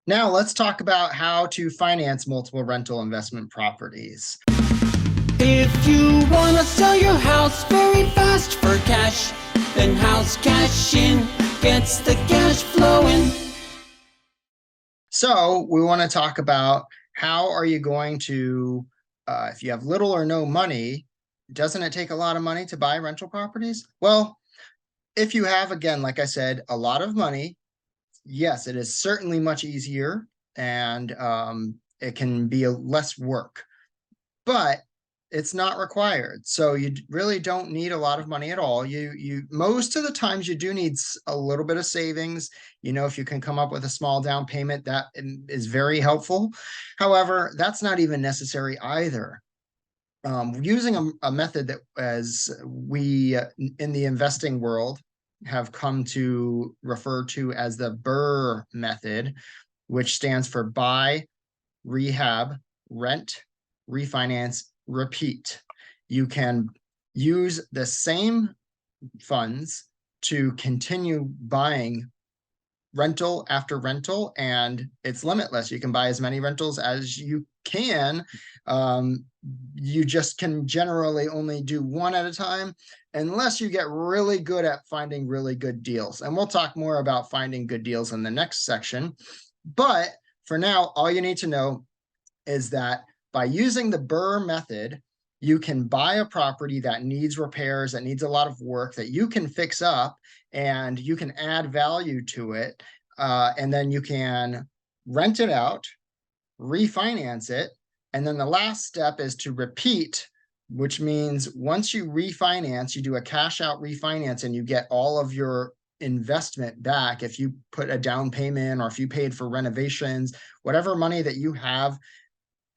Now let's talk about how to finance multiple rental investment properties. If you wanna sell your house very fast for cash, then HouseCashin gets the cash flowing. So we want to talk about how are you going to, if you have little or no money, doesn't it take a lot of money to buy rental properties? Well, if you have, again, like I said, a lot of money, yes, it is certainly much easier and it can be less work, but it's not required. So you really don't need a lot of money at all. You most of the times you do need a little bit of savings. If you can come up with a small down payment, that is very helpful. However, that's not even necessary either. Using a method that, as we in the investing world have come to refer to as the BRRRR method, which stands for buy, rehab, rent, refinance, repeat. You can use the same funds to continue buying rental after rental, and it's limitless. You can buy as many rentals as you can. You just can generally only do one at a time unless you get really good at finding really good deals. And we'll talk more about finding good deals in the next section. But for now, all you need to know is that by using the BRRRR method, you can buy a property that needs repairs, that needs a lot of work, that you can fix up, and you can add value to it. And then you can rent it out, refinance it. And then the last step is to repeat, which means once you refinance, you do a cash out refinance and you get all of your investment back. If you put a down payment or if you paid for renovations, whatever money that you have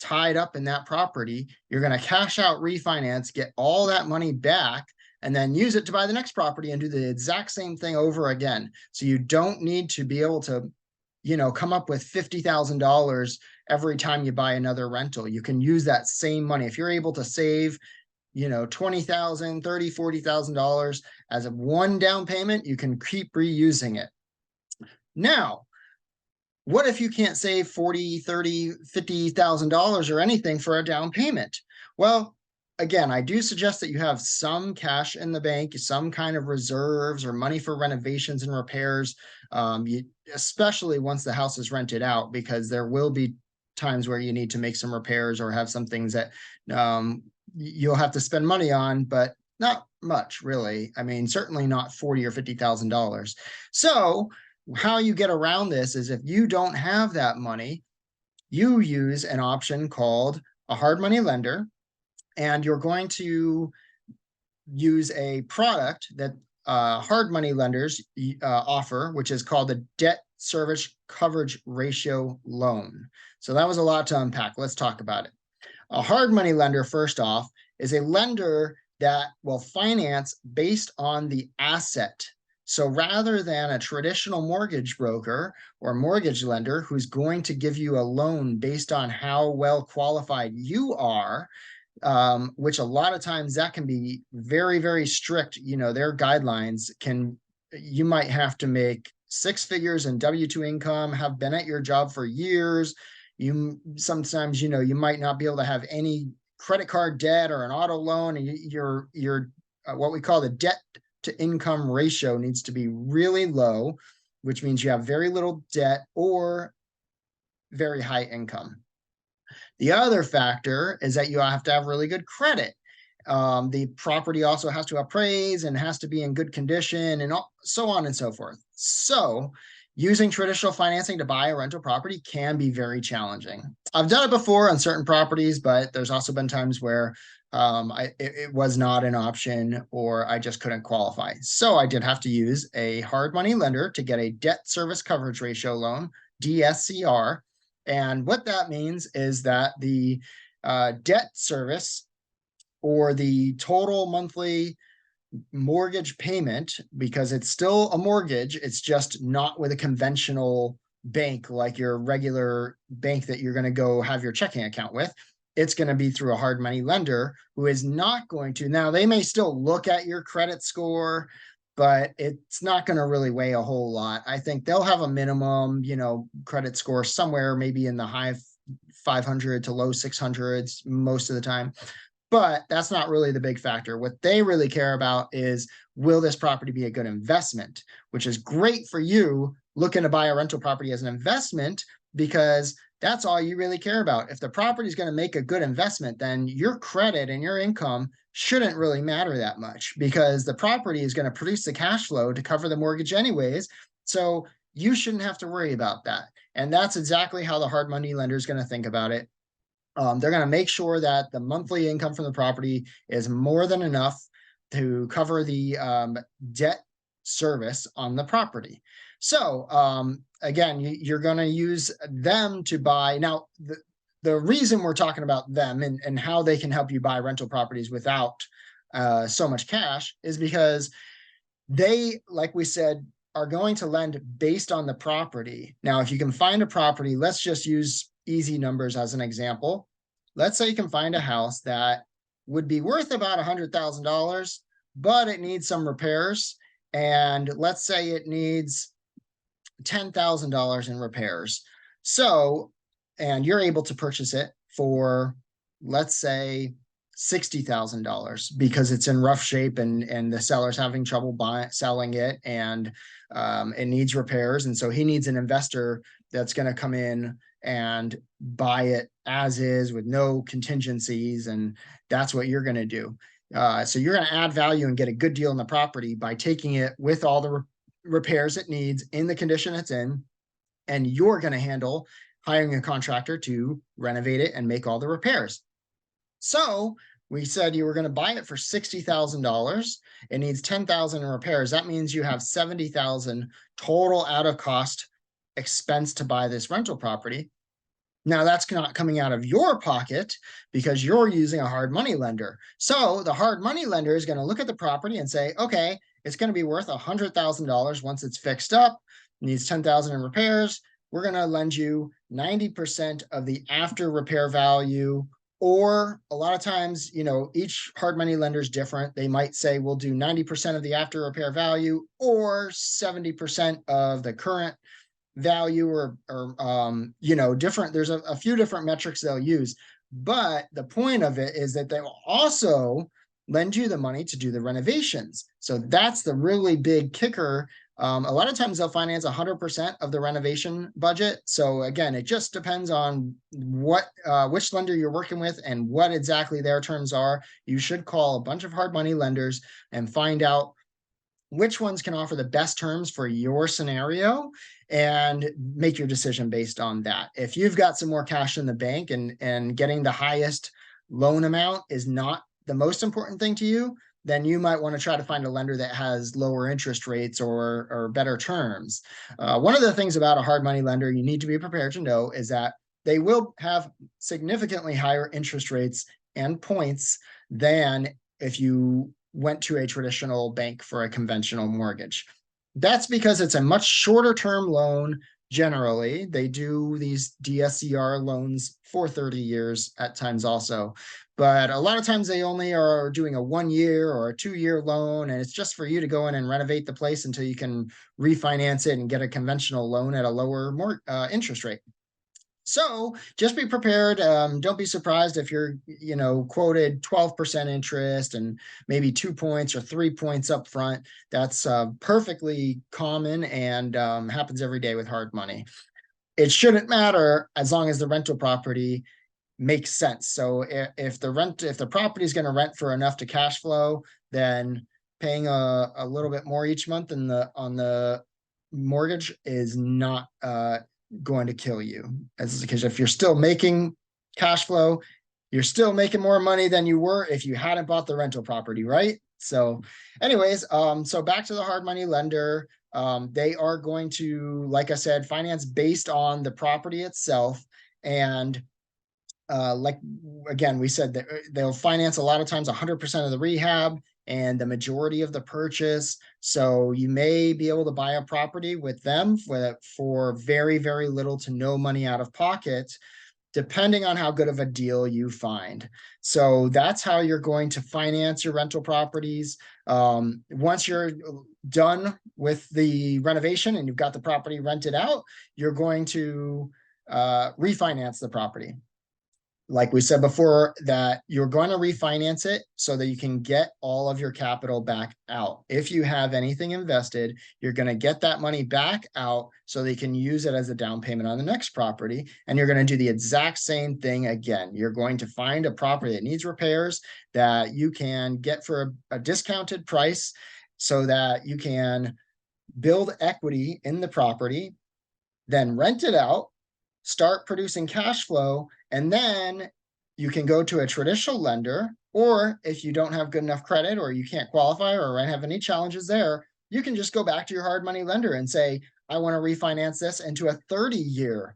tied up in that property, you're going to cash out, refinance, get all that money back, and then use it to buy the next property and do the exact same thing over again. So you don't need to be able to, come up with $50,000 every time you buy another rental. You can use that same money. If you're able to save, $20,000, $30,000, $40,000 as a one down payment, you can keep reusing it. Now, what if you can't save $40,000, $30,000, $50,000 or anything for a down payment? Well, again, I do suggest that you have some cash in the bank, some kind of reserves or money for renovations and repairs, especially once the house is rented out, because there will be times where you need to make some repairs or have some things that you'll have to spend money on, but not much, really. I mean, certainly not $40,000 or $50,000. So how you get around this is if you don't have that money, you use an option called a hard money lender, and you're going to use a product that hard money lenders offer, which is called the debt service coverage ratio loan. So that was a lot to unpack. Let's talk about it. A hard money lender, first off, is a lender that will finance based on the asset. So rather than a traditional mortgage broker or mortgage lender who's going to give you a loan based on how well qualified you are, which a lot of times that can be very, very strict. Their guidelines you might have to make six figures in W-2 income, have been at your job for years. Sometimes, you might not be able to have any credit card debt or an auto loan, and your what we call the debt to income ratio needs to be really low, which means you have very little debt or very high income. The other factor is that you have to have really good credit. The property also has to appraise and has to be in good condition, and so on and so forth. So using traditional financing to buy a rental property can be very challenging. I've done it before on certain properties, but there's also been times where it was not an option, or I just couldn't qualify. So I did have to use a hard money lender to get a debt service coverage ratio loan, DSCR. And what that means is that the debt service, or the total monthly mortgage payment, because it's still a mortgage, it's just not with a conventional bank like your regular bank that you're going to go have your checking account with. It's going to be through a hard money lender who is not going to. Now, they may still look at your credit score but it's not going to really weigh a whole lot. I think they'll have a minimum, credit score somewhere maybe in the high 500 to low 600s most of the time. But that's not really the big factor. What they really care about is, will this property be a good investment, which is great for you looking to buy a rental property as an investment, because that's all you really care about. If the property is going to make a good investment, then your credit and your income shouldn't really matter that much, because the property is going to produce the cash flow to cover the mortgage anyways. So you shouldn't have to worry about that. And that's exactly how the hard money lender is going to think about it. They're going to make sure that the monthly income from the property is more than enough to cover the debt service on the property. So again, you're going to use them to buy. Now, the reason we're talking about them and how they can help you buy rental properties without so much cash is because they, like we said, are going to lend based on the property. Now, if you can find a property, let's just use easy numbers as an example. Let's say you can find a house that would be worth about $100,000, but it needs some repairs. And let's say it needs $10,000 in repairs. So, and you're able to purchase it for, let's say, $60,000 because it's in rough shape and the seller's having trouble selling it, and it needs repairs. And so he needs an investor that's going to come in and buy it as is with no contingencies. And that's what you're going to do. So you're going to add value and get a good deal on the property by taking it with all the repairs it needs in the condition it's in. And you're going to handle hiring a contractor to renovate it and make all the repairs. So we said you were going to buy it for $60,000. It needs $10,000 in repairs. That means you have $70,000 total out of cost expense to buy this rental property. Now, that's not coming out of your pocket because you're using a hard money lender. So the hard money lender is going to look at the property and say, okay, it's going to be worth $100,000 once it's fixed up, needs $10,000 in repairs. We're going to lend you 90% of the after repair value. Or a lot of times, each hard money lender is different. They might say, we'll do 90% of the after repair value or 70% of the current value, or different. There's a few different metrics they'll use. But the point of it is that they will also lend you the money to do the renovations. So that's the really big kicker. A lot of times they'll finance 100% of the renovation budget. So again, it just depends on which lender you're working with and what exactly their terms are. You should call a bunch of hard money lenders and find out which ones can offer the best terms for your scenario and make your decision based on that. If you've got some more cash in the bank and getting the highest loan amount is not the most important thing to you, then you might want to try to find a lender that has lower interest rates or better terms. One of the things about a hard money lender you need to be prepared to know is that they will have significantly higher interest rates and points than if you went to a traditional bank for a conventional mortgage. That's because it's a much shorter term loan. Generally, they do these DSCR loans for 30 years at times also. But a lot of times they only are doing a 1 year or a 2 year loan, and it's just for you to go in and renovate the place until you can refinance it and get a conventional loan at a lower interest rate. So just be prepared. Don't be surprised if you're, quoted 12% interest and maybe 2 points or 3 points up front. That's perfectly common and happens every day with hard money. It shouldn't matter as long as the rental property makes sense. So if the property is going to rent for enough to cash flow, then paying a little bit more each month on the mortgage is not going to kill you. Because if you're still making cash flow, you're still making more money than you were if you hadn't bought the rental property, right? So anyways, so back to the hard money lender. They are going to, like I said, finance based on the property itself. And like, again, we said that they'll finance a lot of times 100% of the rehab and the majority of the purchase. So you may be able to buy a property with them for very, very little to no money out of pocket. depending on how good of a deal you find. So that's how you're going to finance your rental properties. Once you're done with the renovation and you've got the property rented out, you're going to refinance the property. Like we said before, that you're going to refinance it so that you can get all of your capital back out. If you have anything invested, you're going to get that money back out so that you can use it as a down payment on the next property. And you're going to do the exact same thing again. You're going to find a property that needs repairs that you can get for a discounted price so that you can build equity in the property, then rent it out, start producing cash flow, and then you can go to a traditional lender, or if you don't have good enough credit or you can't qualify or have any challenges there, you can just go back to your hard money lender and say, I want to refinance this into a 30-year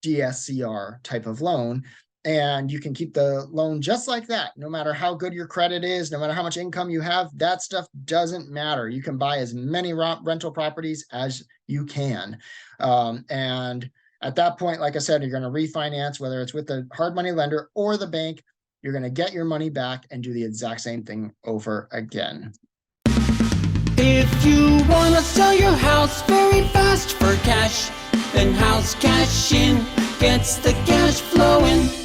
DSCR type of loan. And you can keep the loan just like that. No matter how good your credit is, no matter how much income you have, that stuff doesn't matter. You can buy as many rental properties as you can. And at that point, like I said, you're going to refinance, whether it's with the hard money lender or the bank. You're going to get your money back and do the exact same thing over again. If you wanna sell your house very fast for cash, then HouseCashin gets the cash flowing.